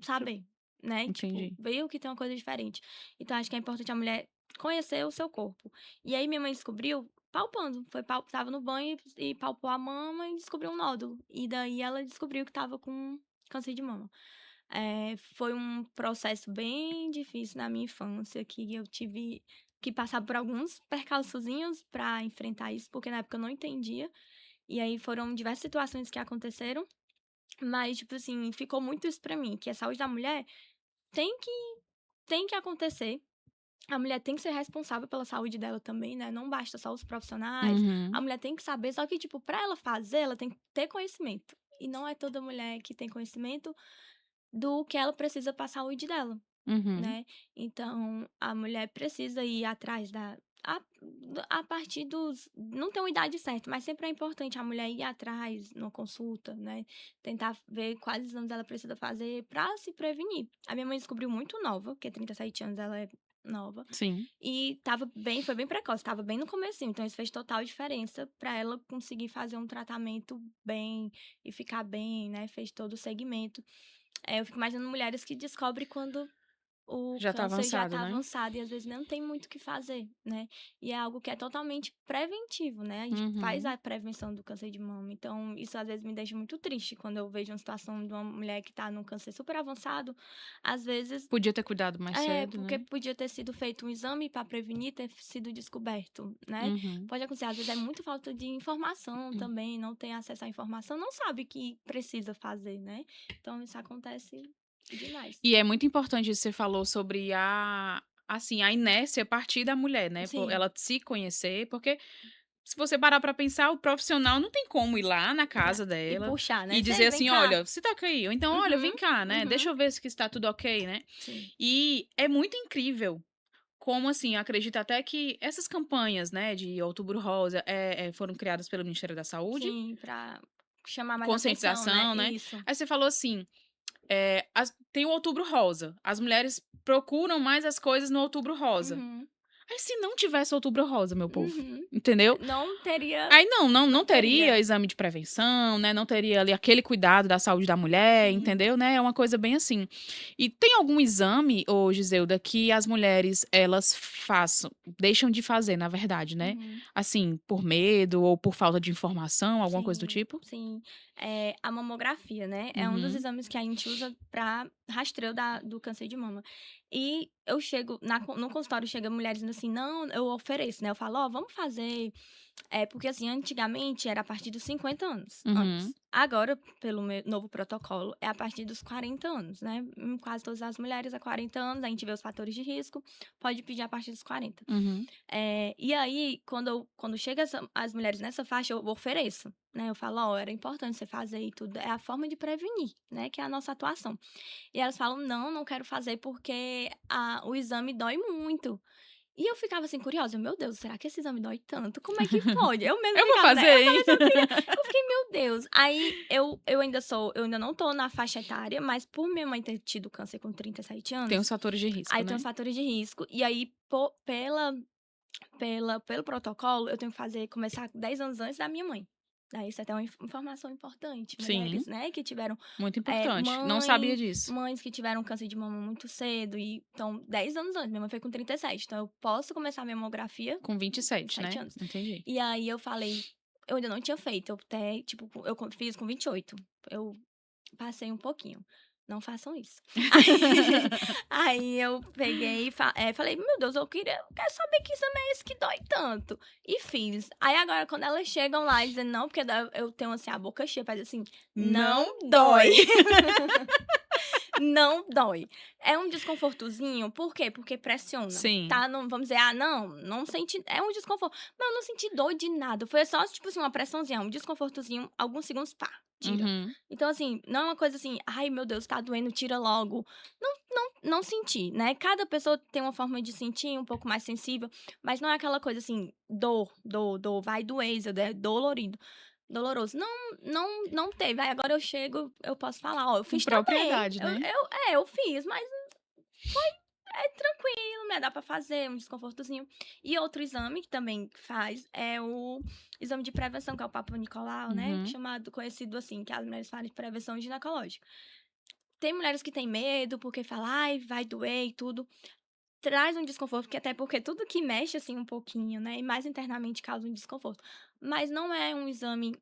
saber, né, tipo, Entendi. ver que tem uma coisa diferente. Então acho que é importante a mulher conhecer o seu corpo. E aí minha mãe descobriu palpando, estava no banho e palpou a mama e descobriu um nódulo. E daí ela descobriu que estava com câncer de mama. Foi um processo bem difícil na minha infância, que eu tive que passar por alguns percalçozinhos para enfrentar isso, porque na época eu não entendia. E aí foram diversas situações que aconteceram, mas, tipo assim, ficou muito isso pra mim, que a saúde da mulher tem que tem que acontecer. A mulher tem que ser responsável pela saúde dela também, né, não basta só os profissionais. A Uhum, mulher tem que saber, só que, tipo, pra ela fazer, ela tem que ter conhecimento. E não é toda mulher que tem conhecimento do que ela precisa pra saúde dela, uhum. né. Então, a mulher precisa ir atrás a a partir dos não tem uma idade certa, mas sempre é importante a mulher ir atrás numa consulta, né, tentar ver quais exames ela precisa fazer pra se prevenir. A minha mãe descobriu muito nova, porque 37 anos ela é nova, Sim. e foi bem precoce, estava bem no comecinho, então isso fez total diferença pra ela conseguir fazer um tratamento bem e ficar bem, né, fez todo o segmento. Eu fico imaginando mulheres que descobrem quando o Já tá câncer já avançado, está né? avançado e às vezes não tem muito o que fazer, né. E é algo que é totalmente preventivo, né, a gente faz Uhum. a prevenção do câncer de mama, então isso às vezes me deixa muito triste quando eu vejo uma situação de uma mulher que está num câncer super avançado, às vezes Podia ter cuidado mais cedo, porque né? podia ter sido feito um exame para prevenir, ter sido descoberto, né. Uhum. Pode acontecer, às vezes é muito falta de informação também, não tem acesso à informação, não sabe que precisa fazer, né. Então isso acontece demais. E é muito importante isso que você falou sobre assim, a inércia partir da mulher, né, Sim. ela se conhecer, porque se você parar pra pensar, o profissional não tem como ir lá na Pra casa e dela puxar, e né. dizer "Sei, vem assim: cá". "Olha, você tá ok", ou então: "Olha, Uhum, vem cá, né, deixa uhum. eu ver se que está tudo ok", né. Sim, E é muito incrível como, assim, acredito até que essas campanhas, né, de Outubro Rosa, foram criadas pelo Ministério da Saúde, sim, pra chamar mais atenção, né. conscientização, né. Isso. Aí você falou assim, tem o Outubro Rosa, as mulheres procuram mais as coisas no Outubro Rosa. Uhum, Aí se não tivesse Outubro Rosa, meu povo, uhum. entendeu? Não teria Aí não não teria teria. exame de prevenção, né, não teria ali aquele cuidado da saúde da mulher, Sim. entendeu, né, é uma coisa bem assim. E tem algum exame, ô Giseuda, que as mulheres elas façam deixam de fazer, na verdade, né, Uhum. assim, por medo ou por falta de informação, alguma coisa do Sim, tipo? sim. A mamografia, né, é um dos Uhum, exames que a gente usa para rastreio do câncer de mama. E eu chego no consultório chega mulheres dizendo assim: "Não", eu ofereço, né, eu falo: "Ó, vamos fazer", porque assim, antigamente era a partir dos 50 anos, uhum, antes. Agora, pelo novo protocolo, é a partir dos 40 anos, né? Quase todas as mulheres a 40 anos, a gente vê os fatores de risco, pode pedir a partir dos 40. Uhum. E aí, quando chega as mulheres nessa faixa, eu ofereço, né? Eu falo, ó, era importante você fazer e tudo. É a forma de prevenir, né? Que é a nossa atuação. E elas falam, não, não quero fazer porque o exame dói muito. E eu ficava assim, curiosa, meu Deus, será que esse exame dói tanto? Como é que pode? Eu mesmo Eu vou ficava, né? fazer, Eu hein? também só queria. Eu fiquei, meu Deus. Aí eu ainda não tô na faixa etária, mas por minha mãe ter tido câncer com 37 Tem anos, os fatores de risco, aí tem né? os fatores de risco. E aí, pelo protocolo, eu tenho que começar 10 anos antes da minha mãe. Daí isso é até uma informação importante. Sim, Mulheres, né, que tiveram muito importante. Não sabia mães, disso. mães que tiveram câncer de mama muito cedo e então 10 anos antes. Minha mãe foi com 37, então eu posso começar a mamografia Com com 27, 7 né? anos. Entendi. E aí eu falei, eu ainda não tinha feito, eu até, tipo, fiz com 28. Eu passei um pouquinho. Não façam isso. Aí eu peguei e falei: "Meu Deus, quero saber que exame é esse que dói tanto", e fiz. Aí agora quando elas chegam lá e dizem: "Não", porque eu tenho, assim, a boca cheia pra dizer assim: Não "Não dói. dói". Não dói. É um desconfortozinho, por quê? Porque pressiona, Sim. tá? Não vamos dizer: "Ah, não senti", é um desconforto. Mas eu não senti dor de nada, foi só, tipo assim, uma pressãozinha, um desconfortozinho, alguns segundos, pá, tira. Uhum. Então, assim, não é uma coisa assim: "Ai, meu Deus, tá doendo, tira logo". Não senti, né? Cada pessoa tem uma forma de sentir um pouco mais sensível, mas não é aquela coisa assim, dor, vai doer, isso é dolorido. Doloroso. Não teve. Aí agora eu chego, eu posso falar: "Ó, eu Com fiz também". propriedade, né? Eu fiz, mas é tranquilo, né, dá pra fazer um desconfortozinho. E outro exame que também faz é o exame de prevenção, que é o Papa Nicolau, né, Uhum. conhecido assim, que as mulheres fazem de prevenção ginecológica. Tem mulheres que têm medo, porque falam: "Ai, vai doer e tudo". Traz um desconforto, porque até porque tudo que mexe, assim, um pouquinho, né, e mais internamente causa um desconforto. Mas não é um exame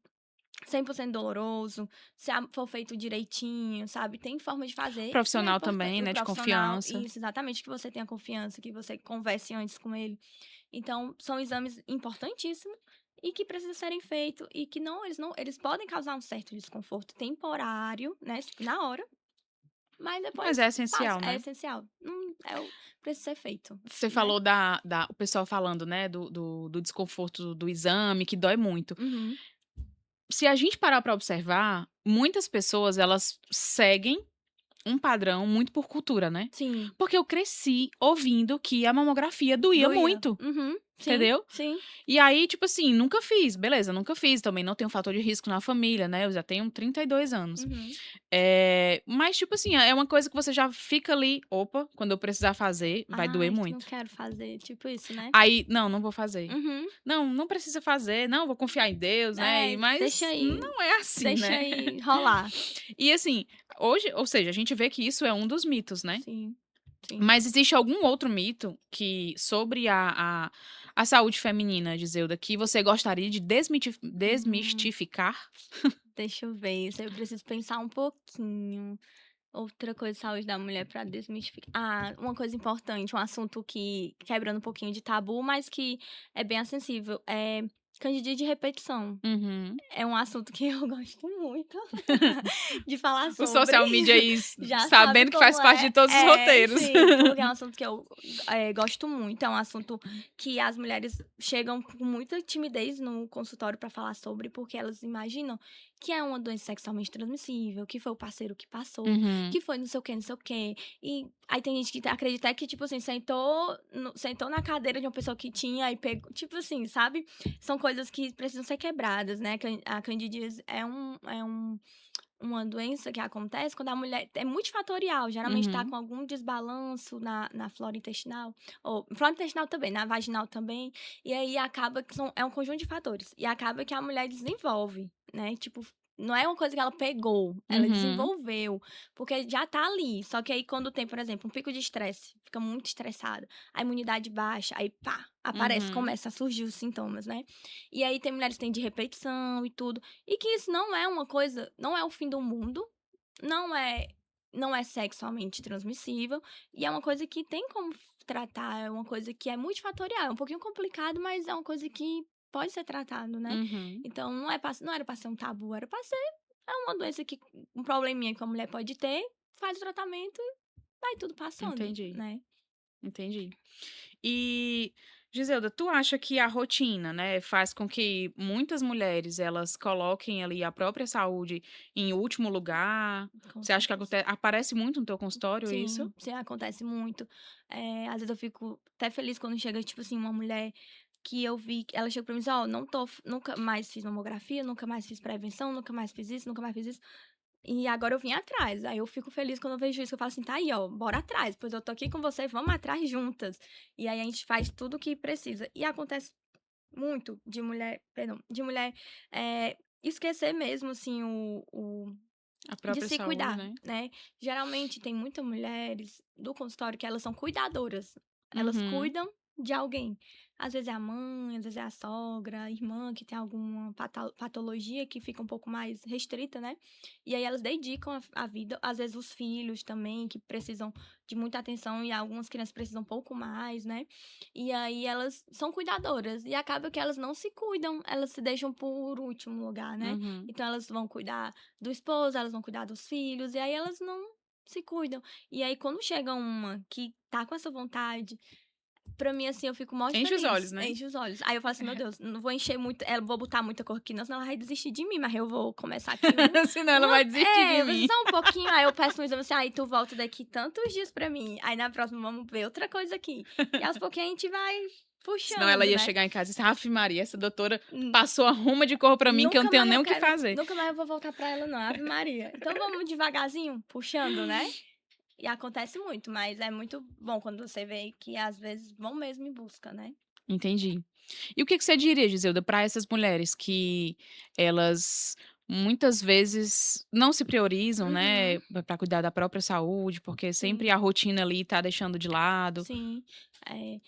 100% doloroso, se for feito direitinho, sabe, tem forma de fazer e é Profissional também, importante o né? De profissional confiança. isso, exatamente, que você tenha confiança, que você converse antes com ele. Então, são exames importantíssimos e que precisam serem feitos e que eles podem causar um certo desconforto temporário, né, na hora, mas Mas depois é passa. essencial, É né? essencial. Precisa ser feito, Você né. falou o pessoal falando, né, do desconforto do exame, que dói muito. Uhum. Se a gente parar pra observar, muitas pessoas elas seguem um padrão muito por cultura, né. Sim, Porque eu cresci ouvindo que a mamografia doía doía. muito, Uhum. Sim, entendeu? sim. E aí, tipo assim, nunca fiz, beleza, nunca fiz, também não tenho fator de risco na família, né, eu já tenho 32 anos. Uhum. Mas tipo assim, é uma coisa que você já fica ali: "Opa, quando eu precisar fazer, vai doer "Ai, não muito". quero fazer", tipo isso, né. Aí: "Não, não vou fazer. Uhum. Não, não precisa fazer. Não, vou confiar em Deus", né, É, deixa mas aí não é assim, deixa né. aí rolar. E assim, hoje ou seja, a gente vê que isso é um dos mitos, né. Sim, sim. Mas existe algum outro mito que sobre a saúde feminina, Gizeuda, que você gostaria de Hum, desmistificar? deixa eu ver, isso aí eu preciso pensar um pouquinho. Outra coisa de saúde da mulher pra desmistificar. Uma coisa importante, um assunto que quebrando um pouquinho de tabu, mas que é bem acessível, é candidíase de repetição. Uhum. É um assunto que eu gosto muito de falar O sobre. social media aí Já sabe sabendo que como faz parte é. de todos os roteiros. Sim, porque é um assunto que eu, gosto muito, é um assunto que as mulheres chegam com muita timidez no consultório para falar sobre, porque elas imaginam que é uma doença sexualmente transmissível, que foi o parceiro que passou, Uhum, que foi não sei o quê, não sei o quê. E aí tem gente que acredita que, tipo assim, sentou na cadeira de uma pessoa que tinha e pegou, tipo assim, sabe? São coisas que precisam ser quebradas, né? A candidíase uma doença que acontece quando a mulher é multifatorial, geralmente está uhum. com algum desbalanço na flora intestinal, ou flora intestinal também, na vaginal também, e aí acaba que é um conjunto de fatores, e acaba que a mulher desenvolve, né, tipo, não é uma coisa que ela pegou, ela Uhum, desenvolveu, porque já tá ali, só que aí quando tem, por exemplo, um pico de estresse, fica muito estressada, a imunidade baixa, aí pá, aparece, uhum, começa a surgir os sintomas, né, e aí tem mulheres que têm de repetição e tudo, e que isso não é uma coisa, não é o fim do mundo, não é não é sexualmente transmissível, e é uma coisa que tem como tratar, é uma coisa que é multifatorial, é um pouquinho complicado, mas é uma coisa que pode ser tratado, né. uhum. Então não era pra ser um tabu, era pra ser é uma doença que um probleminha que a mulher pode ter, faz o tratamento e vai tudo passando, Entendi, né. entendi. E, Giselda, tu acha que a rotina, né, faz com que muitas mulheres elas coloquem ali a própria saúde em último lugar? Com Você acha que certeza. aparece muito no teu consultório isso? Sim, sim, acontece muito. Às vezes eu fico até feliz quando chega, tipo assim, uma mulher que eu vi que ela chega pra mim e diz: "Ó, não tô nunca mais fiz mamografia, nunca mais fiz prevenção, nunca mais fiz isso, nunca mais fiz isso, e agora eu vim atrás". Aí eu fico feliz quando eu vejo isso, eu falo assim: "Tá aí, ó, bora atrás, pois eu tô aqui com você, vamos atrás juntas". E aí a gente faz tudo o que precisa. E acontece muito de mulher, perdão, de mulher, esquecer mesmo, assim, o A de própria se saúde, cuidar, né? né. Geralmente tem muitas mulheres do consultório que elas são cuidadoras, elas Uhum. cuidam de alguém. Às vezes é a mãe, às vezes é a sogra, a irmã que tem alguma patologia que fica um pouco mais restrita, né, e aí elas dedicam a vida, às vezes os filhos também que precisam de muita atenção e algumas crianças precisam um pouco mais, né, e aí elas são cuidadoras e acaba que elas não se cuidam, elas se deixam por último lugar, né. Uhum. Então elas vão cuidar do esposo, elas vão cuidar dos filhos, e aí elas não se cuidam. E aí quando chega uma que tá com essa vontade, pra mim, assim, eu fico mó de Enche os olhos, feliz, né? enche os olhos. Aí eu falo assim: "Meu Deus, não vou encher muito vou botar muita cor aqui não, senão ela vai desistir de mim, mas eu vou começar aqui Senão ela vai desistir de vai ser mim. só um pouquinho", aí eu peço um exame assim: "Aí tu volta daqui tantos dias pra mim, aí na próxima vamos ver outra coisa aqui". E aos pouquinhos a gente vai Senão ela puxando, ia né. chegar em casa e dizer: "Ave Maria, essa doutora Hum. passou a ruma de cor pra mim que eu não Nunca tenho mais nem eu o que quero fazer". nunca mais eu vou voltar pra ela não, ave Maria. Então vamos devagarzinho, puxando, né. E acontece muito, mas é muito bom quando você vê que às vezes vão mesmo em busca, né. Entendi. E o que que você diria, Giselda, para essas mulheres que elas muitas vezes não se priorizam, né, Uhum, para cuidar da própria saúde, porque sempre sim, a rotina ali tá deixando de lado. sim. Eh,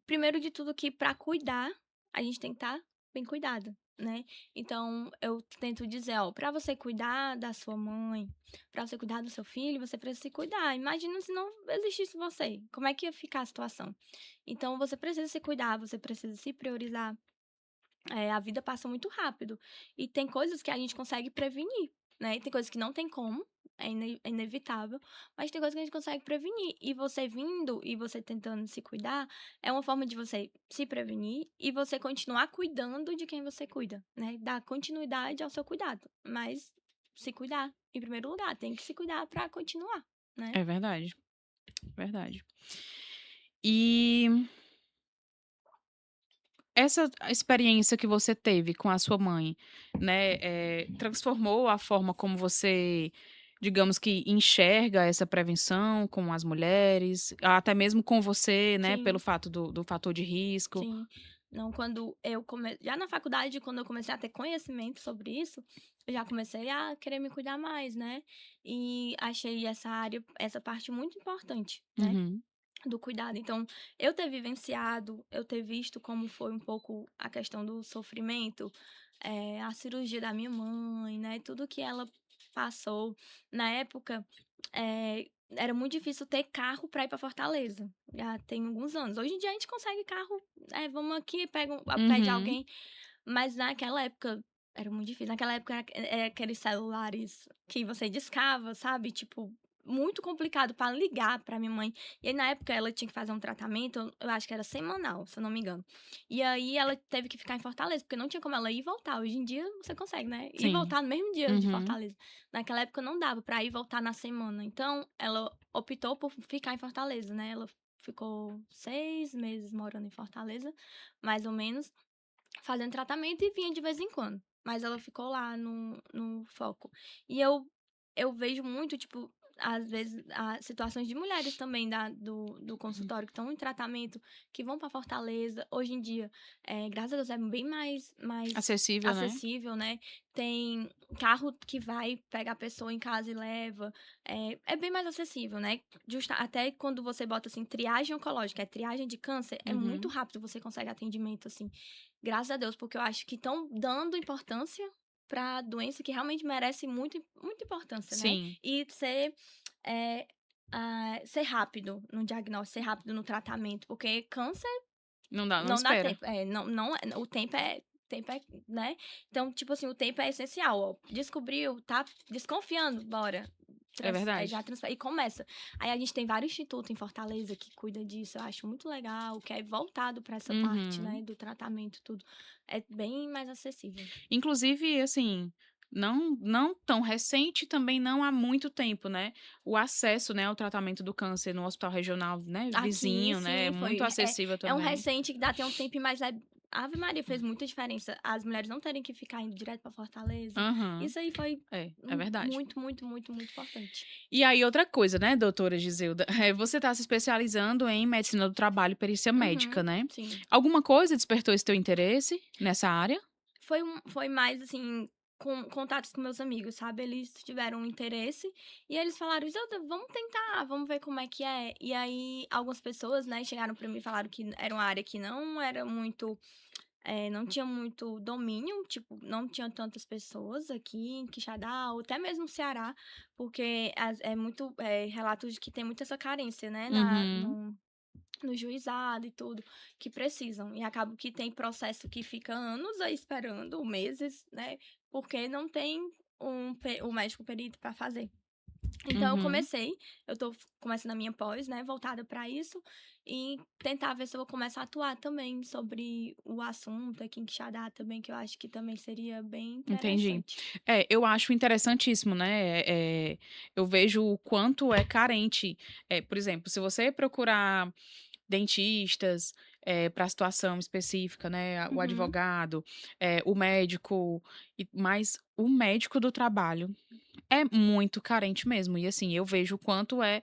Primeiro de tudo que para cuidar, a gente tem que estar bem cuidada, né. Então eu tento dizer: "Ó, pra você cuidar da sua mãe, pra você cuidar do seu filho, você precisa se cuidar. Imagina se não existisse você, como é que ia ficar a situação? Então você precisa se cuidar, você precisa se priorizar". A vida passa muito rápido e tem coisas que a gente consegue prevenir, né, e tem coisas que não tem como, é inevitável, mas tem coisas que a gente consegue prevenir. E você vindo e você tentando se cuidar, é uma forma de você se prevenir e você continuar cuidando de quem você cuida, né, dar continuidade ao seu cuidado, mas se cuidar em primeiro lugar, tem que se cuidar para continuar, né. É verdade, verdade. E essa experiência que você teve com a sua mãe, né, transformou a forma como você, digamos que enxerga essa prevenção com as mulheres, até mesmo com você, né, pelo Sim. fato do fator de risco? Sim. Não, quando eu já na faculdade, quando eu comecei a ter conhecimento sobre isso, eu já comecei a querer me cuidar mais, né. E achei essa área, essa parte muito importante, né, Uhum, do cuidado. Então, eu ter vivenciado, eu ter visto como foi um pouco a questão do sofrimento, a cirurgia da minha mãe, né, tudo que ela passou. Na época, era muito difícil ter carro para ir para Fortaleza, já tem alguns anos. Hoje em dia a gente consegue carro, vamos aqui, pede uhum. alguém, mas naquela época era muito difícil. Naquela época era aqueles celulares que você discava, sabe, tipo, muito complicado para ligar para minha mãe. E aí na época ela tinha que fazer um tratamento, eu acho que era semanal, se eu não me engano. E aí ela teve que ficar em Fortaleza, porque não tinha como ela ir e voltar. Hoje em dia você consegue, né, ir e Sim. voltar no mesmo dia de Uhum. Fortaleza. Naquela época não dava para ir e voltar na semana, então ela optou por ficar em Fortaleza, né, ela ficou 6 meses morando em Fortaleza, mais ou menos, fazendo tratamento e vinha de vez em quando, mas ela ficou lá no foco. E eu vejo muito, tipo, às vezes, situações de mulheres também do consultório que estão em tratamento, que vão para Fortaleza. Hoje em dia, graças a Deus, é bem mais Acessível, né? acessível, né. Tem carro que vai pegar a pessoa em casa e leva, é bem mais acessível, né. Até quando você bota, assim, triagem oncológica, é triagem de câncer, é muito Uhum. rápido, você consegue atendimento, assim. Graças a Deus, porque eu acho que estão dando importância pra doença que realmente merece muita importância, né. Sim, E eh, ser rápido no diagnóstico, ser rápido no tratamento, porque câncer não dá, não não dá espera. tempo. Não o tempo é tempo é, né? Então, tipo assim, o tempo é essencial, ó. Descobriu, tá desconfiando, bora. É Já verdade. transfere e começa. Aí a gente tem vários institutos em Fortaleza que cuida disso, eu acho muito legal, que é voltado para essa parte, Uhum. né, do tratamento, tudo. É bem mais acessível. Inclusive, assim, não tão recente, também não há muito tempo, né, o acesso, né, ao tratamento do câncer no hospital regional, né, Aqui, vizinho, né, sim, muito foi. acessível É um também. recente que dá até um tempo, mas é. Ave Maria fez muita diferença. As mulheres não terem que ficar indo direto para Fortaleza. Aham. Isso aí foi É verdade. muito, muito, muito, muito importante. E aí outra coisa, né, doutora Giselda, você está se especializando em medicina do trabalho e perícia médica, Uhum, né. sim. Alguma coisa despertou esse teu interesse nessa área? Foi mais, assim, com contatos com meus amigos, sabe, eles tiveram um interesse, e eles falaram: "Isolda, vamos tentar, vamos ver como é que é". E aí, algumas pessoas, né, chegaram pra mim e falaram que era uma área que não era muito, não tinha muito domínio, tipo, não tinha tantas pessoas aqui em Quixadá, ou até mesmo no Ceará, porque é muito, relatos de que tem muito essa carência, né, Uhum, no juizado e tudo, que precisam. E acaba que tem processo que fica anos aí esperando, meses, né, porque não tem o médico perito para fazer. Então uhum. eu tô começando a minha pós, né, voltada para isso, e tentar ver se eu vou começar a atuar também sobre o assunto aqui em Quixadá também, que eu acho que também seria bem Entendi. interessante. Eu acho interessantíssimo, né, eu vejo o quanto é carente, por exemplo, se você procurar dentistas, para a situação específica, né, o Uhum. advogado, o médico, mas o médico do trabalho é muito carente mesmo. E assim, eu vejo o quanto é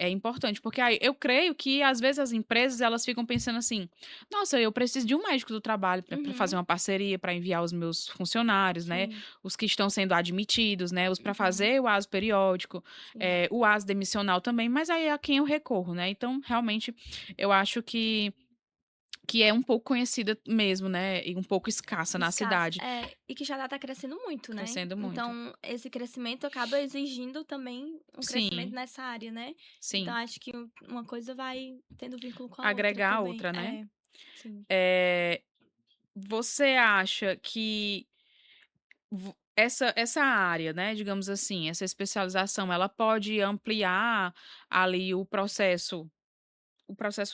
importante, porque aí eu creio que às vezes as empresas elas ficam pensando assim: "Nossa, eu preciso de um médico do trabalho para fazer Uhum. uma parceria, para enviar os meus funcionários, né, Sim. os que estão sendo admitidos, né, os para Uhum. fazer o aso periódico, Sim. o aso demissional também", mas aí é a quem eu recorro, né. Então, realmente, eu acho que é um pouco conhecida mesmo, né, e um pouco escassa na Escassa. cidade, É, e que já tá crescendo muito, né. crescendo muito. Então, esse crescimento acaba exigindo também um crescimento Sim, nessa área, né. Então sim. acho que uma coisa vai tendo vínculo com a outra Agregar a também. outra, né. É, sim. Eh, Você acha que essa área, né, digamos assim, essa especialização, ela pode ampliar ali o processo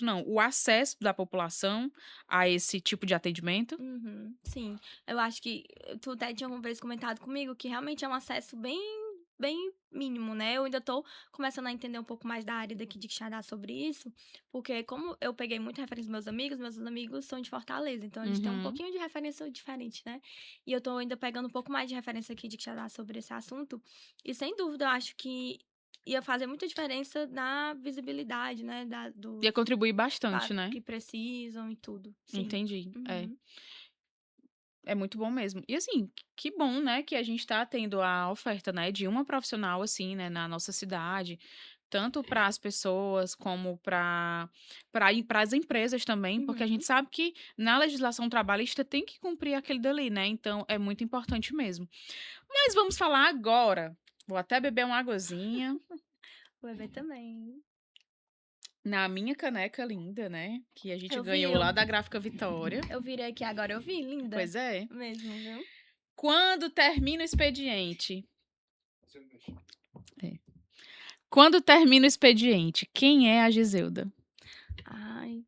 não, o acesso da população a esse tipo de atendimento? Uhum, sim. Eu acho que tu até tinha uma vez comentado comigo que realmente é um acesso bem mínimo, né. Eu ainda tô começando a entender um pouco mais da área daqui de Quixadá sobre isso, porque como eu peguei muita referência dos meus amigos são de Fortaleza, então eles têm um Uhum. pouquinho de referência diferente, né. E eu tô ainda pegando um pouco mais de referência aqui de Quixadá sobre esse assunto, e sem dúvida eu acho que ia fazer muita diferença na visibilidade, né, Ia contribuir bastante, né. que precisam e tudo. Sim. Entendi. Uhum. É muito bom mesmo. E assim, que bom, né, que a gente tá tendo a oferta, né, de uma profissional assim, né, na nossa cidade, tanto para as pessoas como para as empresas também, porque a gente Uhum. sabe que na legislação trabalhista tem que cumprir aquele dali, né? Então é muito importante mesmo. Mas vamos falar agora. Vou até beber uma aguazinha O bebê também. na minha caneca linda, né? Que a gente Eu vi, ganhou lá da Gráfica Vitória. eu virei aqui agora, eu vi, linda. Pois é. Mesmo, viu? Quando termina o expediente? É. Quando termina o expediente, quem é a Giselda? Ai.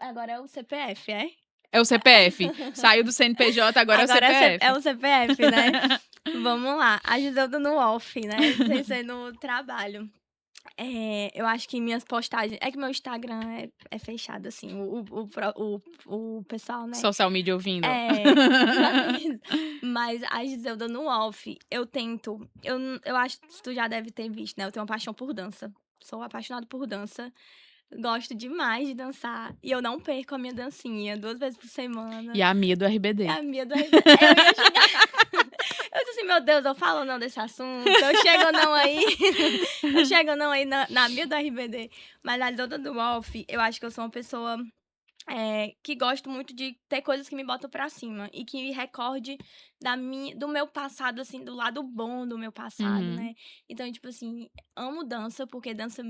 Agora é o CPF, é? É o CPF. Saiu do CNPJ, agora é o Agora é CPF. o CPF, né? Vamos lá. A Giselda no off, né? Sem ser no trabalho. Eu acho que minhas postagens. É que meu Instagram é fechado, assim. O pessoal, né? Social media ouvindo. Exatamente. Mas a Giselda no off, eu tento. Eu acho que tu já deve ter visto, né? Eu tenho uma paixão por dança. Sou apaixonada por dança. Gosto demais de dançar. E eu não perco a minha dancinha 2 vezes por E semana. a Mia do É RBD. a minha do RB. Eu ia chegar. Eu disse assim, meu Deus, eu falo ou não desse assunto? Eu chego ou não aí? Eu chego ou não aí na minha do RBD? Mas a Giselda do off, eu acho que eu sou uma pessoa que gosto muito de ter coisas que me botam pra cima e que me recorde do meu passado, assim, do lado bom do meu passado, Uhum. né. Então, tipo assim, amo dança, porque dança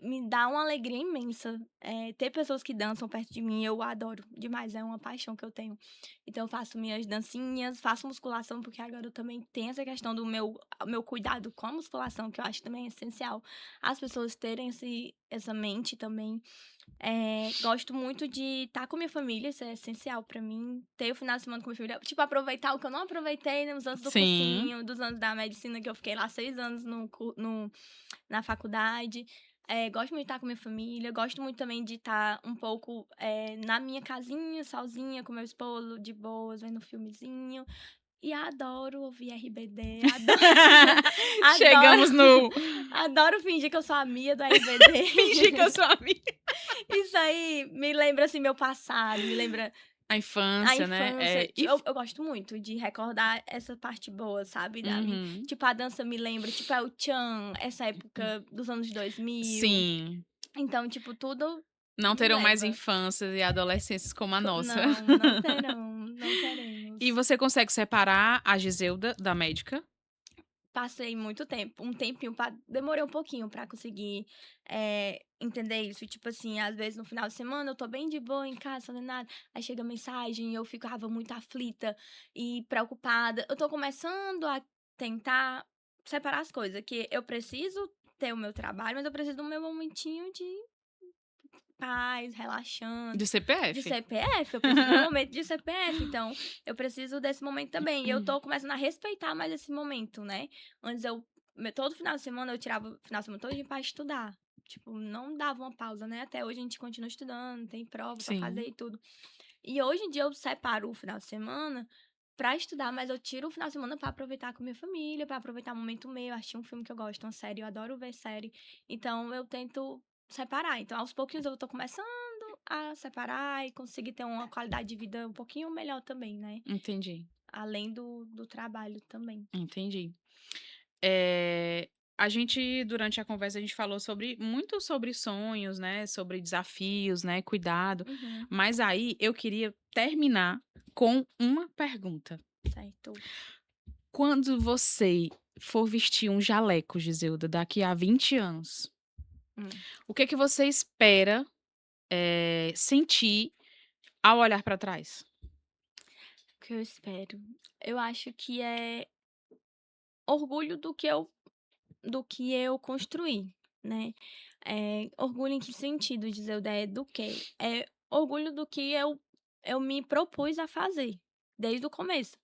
me dá uma alegria imensa. Ter pessoas que dançam perto de mim, eu adoro demais, é uma paixão que eu tenho. Então eu faço minhas dancinhas, faço musculação, porque agora eu também tenho essa questão do meu cuidado com a musculação, que eu acho também essencial. As pessoas terem essa mente também. Gosto muito de estar com minha família, isso é essencial pra mim. Ter o final de semana com minha família. Tipo, aproveitar o que eu não aproveitei nos anos do Sim. cursinho, dos anos da medicina, que eu fiquei lá 6 anos na faculdade. Gosto muito de estar com minha família. Gosto muito também de estar um pouco na minha casinha, sozinha, com meu esposo, de boas, vendo um filmezinho. E adoro ouvir RBD, adoro, Chegamos adoro, no adoro fingir que eu sou a Mia do RBD. fingir que eu sou amiga. Isso aí me lembra, assim, meu passado, me lembra A a infância, né. infância. E Eu gosto muito de recordar essa parte boa, sabe, da minha. Uhum. Tipo, a dança me lembra, tipo, é o Tchan, essa época dos anos 2000. Sim. Então, tipo, tudo Não me terão mais leva. infâncias e adolescências como a nossa. Não, não terão, não E teremos. você consegue separar a Giselda da médica? Passei muito tempo, um tempinho, demorei um pouquinho pra conseguir, entender isso. Tipo assim, às vezes no final de semana eu tô bem de boa em casa, fazendo nada, aí chega mensagem e eu ficava muito aflita e preocupada. Eu tô começando a tentar separar as coisas, que eu preciso ter o meu trabalho, mas eu preciso do meu momentinho de paz, relaxando. De De CPF? CPF, eu preciso do meu momento de CPF, então eu preciso desse momento também. E eu tô começando a respeitar mais esse momento, né. Antes todo final de semana eu tirava o final de semana todinho pra estudar. Tipo, não dava uma pausa, né. Até hoje a gente continua estudando, tem prova pra fazer Sim, e tudo. E hoje em dia eu separo o final de semana pra estudar, mas eu tiro o final de semana pra aproveitar com minha família, pra aproveitar o momento meu, assistir um filme que eu gosto, uma série, eu adoro ver série. Então eu tento separar. Então aos pouquinhos eu tô começando a separar e conseguir ter uma qualidade de vida um pouquinho melhor também, né. entendi, Além do trabalho também. entendi. Eh, a gente durante a conversa a gente falou sobre muito sobre sonhos, né, sobre desafios, né, cuidado, Uhum, mas aí eu queria terminar com uma pergunta. certo. Quando você for vestir um jaleco, Giselda, daqui a 20 anos, Hum. o que que você espera, sentir ao olhar para trás? O que eu espero? Eu acho que é orgulho do que eu construí, né. Orgulho em que sentido, dizer do quê? É orgulho do que eu me propus a fazer, desde o começo,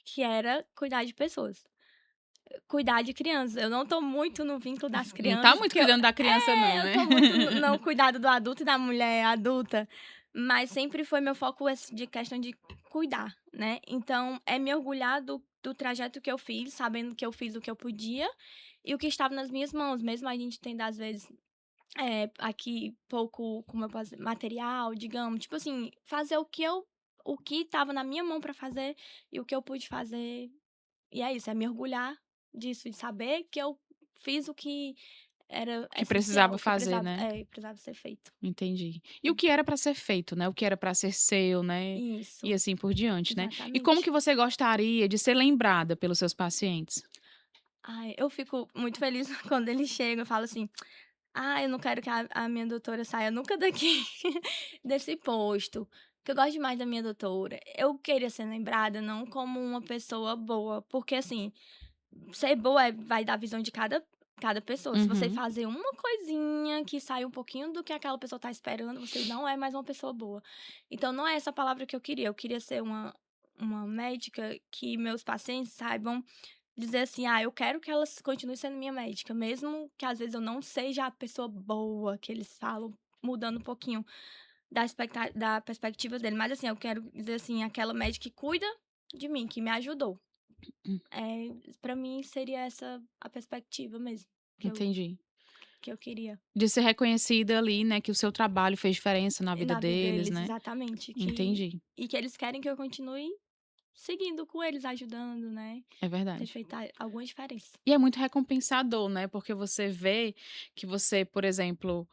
que era cuidar de pessoas, cuidar de crianças. Eu não tô muito no vínculo das Não tá crianças, muito porque cuidando da criança não, eu né? tô muito no cuidado do adulto e da mulher adulta, mas sempre foi meu foco esse de questão de cuidar, né. Então é me orgulhar do trajeto que eu fiz, sabendo que eu fiz o que eu podia e o que estava nas minhas mãos, mesmo a gente tendo às vezes, aqui pouco, como eu posso dizer, material, digamos, tipo assim, fazer o que estava na minha mão pra fazer e o que eu pude fazer, e é isso, é me orgulhar disso, de saber que eu fiz o que era Que precisava essencial, que fazer, né? precisava ser feito. Entendi. E o Hum. que era pra ser feito, né, o que era pra ser seu, né, e Isso, assim por diante, né. E como exatamente. que você gostaria de ser lembrada pelos seus pacientes? Ai, eu fico muito feliz quando eles chegam e falam assim: "Ah, eu não quero que a minha doutora saia nunca daqui desse posto, que eu gosto demais da minha doutora". Eu queria ser lembrada não como uma pessoa boa, porque assim, ser boa vai dar visão de cada pessoa. Se você Uhum. fazer uma coisinha que sai um pouquinho do que aquela pessoa tá esperando, você não é mais uma pessoa boa. Então não é essa palavra que eu queria ser uma médica que meus pacientes saibam dizer assim: "Ah, eu quero que elas continue sendo minha médica", mesmo que às vezes eu não seja a pessoa boa que eles falam, mudando um pouquinho da perspectiva dele, mas assim, eu quero dizer assim, aquela médica que cuida de mim, que me ajudou. Pra mim seria essa a perspectiva mesmo, que eu Entendi. que eu queria. De ser reconhecida ali, né, que o seu trabalho fez diferença na E vida na vida deles, deles, né. exatamente, Entendi, que eles querem que eu continue seguindo com eles, ajudando, né, é ter verdade. feito alguma diferença. E é muito recompensador, né, porque você vê que você, por exemplo,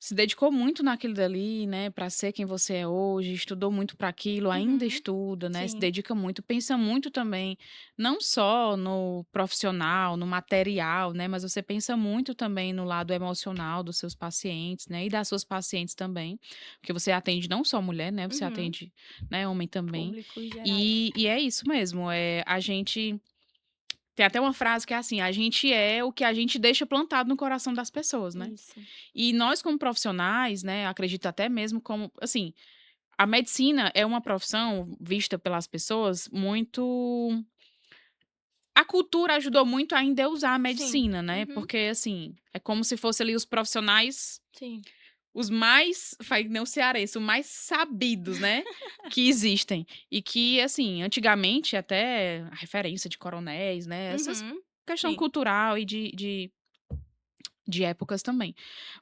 se dedicou muito naquilo dali, né, para ser quem você é hoje, estudou muito para aquilo, ainda Uhum. estuda, né, se Sim. dedica muito, pensa muito também, não só no profissional, no material, né, mas você pensa muito também no lado emocional dos seus pacientes, né, e das suas pacientes também, porque você atende não só mulher, né, você Uhum. atende, né, homem também. Públicos gerais. E é isso mesmo, a gente tem até uma frase que é assim: "A gente é o que a gente deixa plantado no coração das pessoas", né. Isso. E nós como profissionais, né, acredito até mesmo como assim, a medicina é uma profissão vista pelas pessoas muito a cultura ajudou muito a endeusar a Sim. medicina, né, Uhum. porque, assim, é como se fosse ali os profissionais, Sim. os mais faz que nem o cearense, os mais sabidos, né, que existem. E que, assim, antigamente até a referência de coronéis, né, essas Uhum. questão Sim. cultural e de épocas também.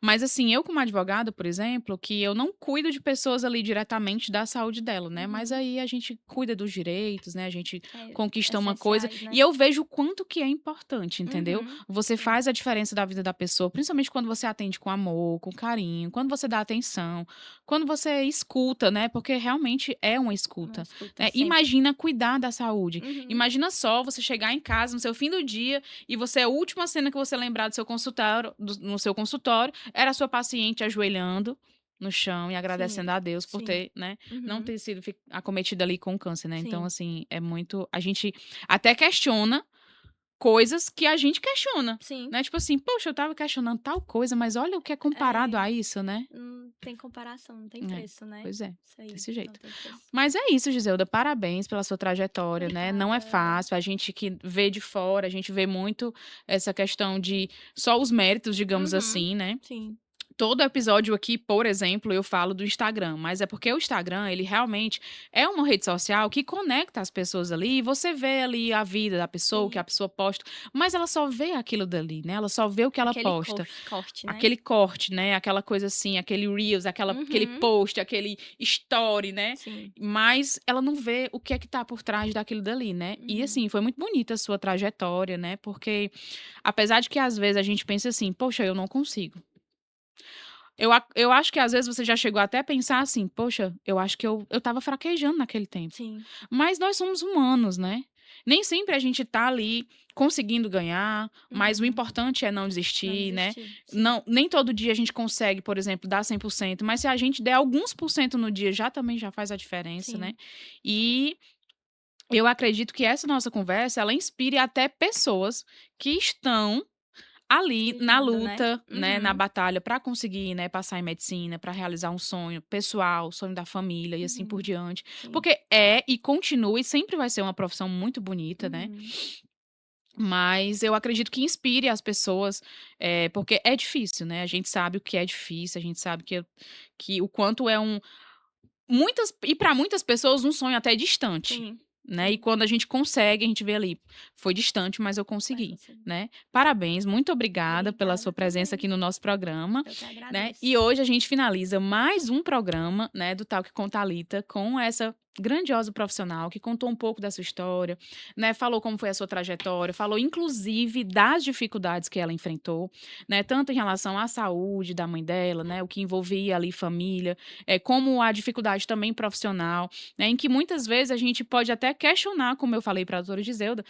Mas assim, eu como advogada, por exemplo, que eu não cuido de pessoas ali diretamente da saúde dela, né, mas Uhum. aí a gente cuida dos direitos, né, a gente É, conquista uma coisa, essenciais, e né. eu vejo o quanto que é importante, entendeu. Uhum. Você Sim. faz a diferença da vida da pessoa, principalmente quando você atende com amor, com carinho, quando você dá atenção, quando você escuta, né, porque realmente é uma Uma escuta, escuta né. sempre. Imagina cuidar da saúde, Uhum. imagina só você chegar em casa no seu fim do dia e você a última cena que você lembrar do seu consultório no seu consultório, era a sua paciente ajoelhando no chão e Sim. agradecendo a Deus por Sim. ter, né, não Uhum. ter sido acometida ali com câncer, né. Então, Sim. assim, é muito a gente até questiona coisas que a gente questiona, Sim. né, tipo assim: "Poxa, eu estava questionando tal coisa, mas olha o que é comparado É, a isso", né. não tem comparação, não tem É, preço, né. pois é, Isso aí, desse não jeito. tem preço. Mas é isso, Giselda, parabéns pela sua trajetória, né, não é Obrigada. fácil, a gente que vê de fora, a gente vê muito essa questão de só os méritos, digamos Uhum. assim, né. Sim. Todo episódio aqui, por exemplo, eu falo do Instagram, mas é porque o Instagram, ele realmente é uma rede social que conecta as pessoas ali, e você vê ali a vida da pessoa, o que a Sim. pessoa posta, mas ela só vê aquilo dali, né, ela só vê o que ela Aquele posta. corte, né. Aquele corte, né, aquela coisa assim, aquele reels, aquele Uhum. post, aquele story, né, Sim. mas ela não vê o que é que tá por trás daquilo dali, né. E Uhum. assim, foi muito bonita a sua trajetória, né, porque apesar de que às vezes a gente pensa assim: "Poxa, eu não consigo". Eu acho que às vezes você já chegou até a pensar assim: "Poxa, eu acho que eu estava fraquejando naquele tempo". Sim. Mas nós somos humanos, né. Nem sempre a gente tá ali conseguindo ganhar, mas o Uhum. importante é não Não desistir, né. desistir. Sim. Não, nem todo dia a gente consegue, por exemplo, dar 100%, mas se a gente der alguns por cento no dia, já também já faz a diferença, né. Sim. E eu acredito que essa nossa conversa, ela inspire até pessoas que estão ali na Trilhando, né. luta, né, na Uhum. batalha para conseguir, né, passar em medicina, para realizar um sonho pessoal, sonho da família e assim por Uhum. diante. Sim. Porque é e continua e sempre vai ser uma profissão muito bonita, né. Uhum. Mas eu acredito que inspire as pessoas, porque é difícil, né, a gente sabe o que é difícil, a gente sabe que o quanto é muitas e para muitas pessoas um sonho até distante, Sim. né, e Sim. quando a gente consegue, a gente vê ali, foi distante, mas eu Vai consegui, conseguir. né. Parabéns, muito obrigada pela sua Obrigada presença também. aqui no nosso programa, Eu que né. agradeço. E hoje a gente finaliza mais um programa, né, do Talk com Thalita, com essa grandiosa profissional que contou um pouco da sua história, né, falou como foi a sua trajetória, falou inclusive das dificuldades que ela enfrentou, né, tanto em relação à saúde da mãe dela, né, o que envolvia ali família, como a dificuldade também profissional, né, em que muitas vezes a gente pode até questionar, como eu falei para a doutora Giselda,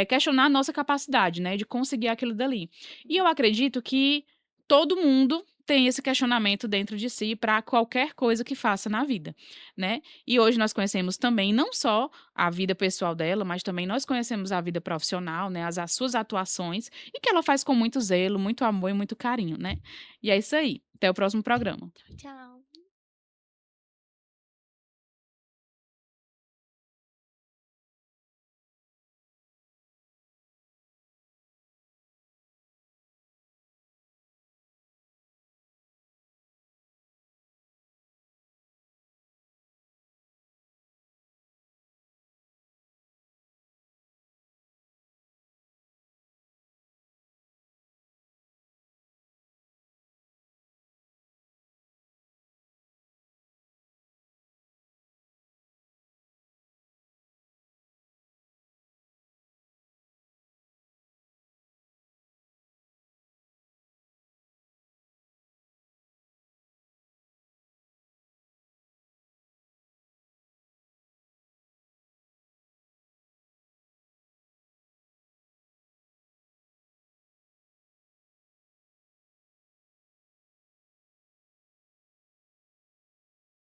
questionar a nossa capacidade, né, de conseguir aquilo dali. E eu acredito que todo mundo tem esse questionamento dentro de si para qualquer coisa que faça na vida, né. E hoje nós conhecemos também não só a vida pessoal dela, mas também nós conhecemos a vida profissional, né, as suas atuações, e que ela faz com muito zelo, muito amor e muito carinho, né. E é isso aí, até o próximo programa. Tchau.